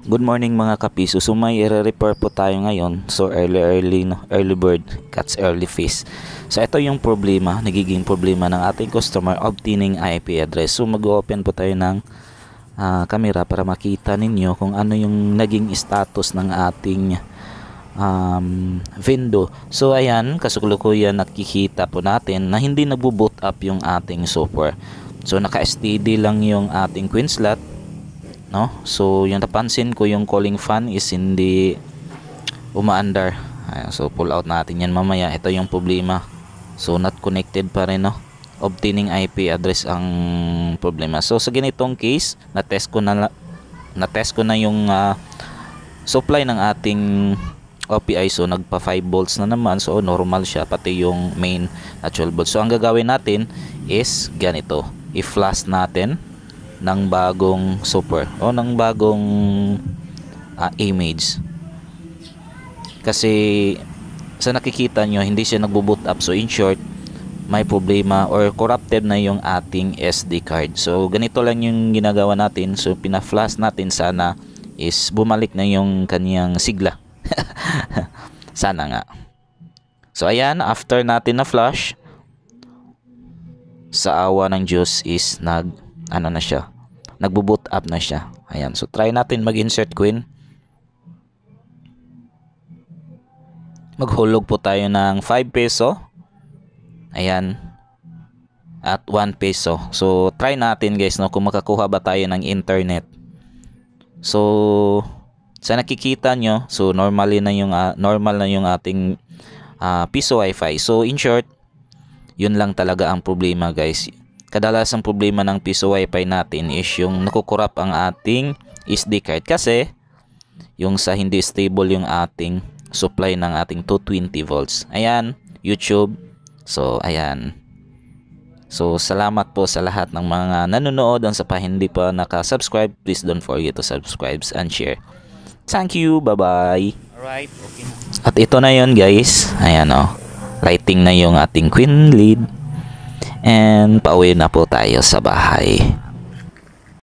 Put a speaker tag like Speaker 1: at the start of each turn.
Speaker 1: Good morning mga kapiso. So may i-repair po tayo ngayon. So early bird catch early fish. So ito yung problema, nagiging problema ng ating customer obtaining IP address. So mag-open po tayo ng camera para makita ninyo kung ano yung naging status ng ating window. So ayan, kasulukuyan nakikita po natin na hindi nagbo-boot up yung ating software. So naka-STD lang yung ating queen slot. No? So yung napansin ko yung calling fan is hindi umaandar. So pull out natin yan mamaya. Ito yung problema. So not connected pa rin, no? Obtaining IP address ang problema. So sa ganitong case, na-test ko na yung supply ng ating OPI. So nagpa 5 volts na naman. So normal siya pati yung main na 12 volts. So ang gagawin natin is ganito. I-flash natin ng bagong software o ng bagong image, kasi sa nakikita nyo hindi siya nagbo-boot up. So in short, may problema or corrupted na yung ating SD card. So ganito lang yung ginagawa natin. So pina-flash natin, sana is bumalik na yung kaniyang sigla. Sana nga. So ayan, after natin na flash, sa awa ng Diyos is nagbo-boot up na siya. Ayan, so try natin mag-insert queen. Maghulog po tayo ng 5 peso. Ayan, at 1 peso. So try natin guys, no, kung makakuha ba tayo ng internet. So sa nakikita nyo, so normal na yung ating piso wifi. So in short, yun lang talaga ang problema guys. Kadalasang problema ng piso wifi natin is yung nakukurap ang ating SD card, kasi yung sa hindi stable yung ating supply ng ating 220 volts. Ayan, YouTube. So ayan. So salamat po sa lahat ng mga nanonood. Sa pa hindi pa naka-subscribe, please don't forget to subscribe and share. Thank you. Bye-bye. Alright, okay. At ito na yun guys. Ayan, oh. Lighting na yung ating queen lead. And pauwi na po tayo sa bahay.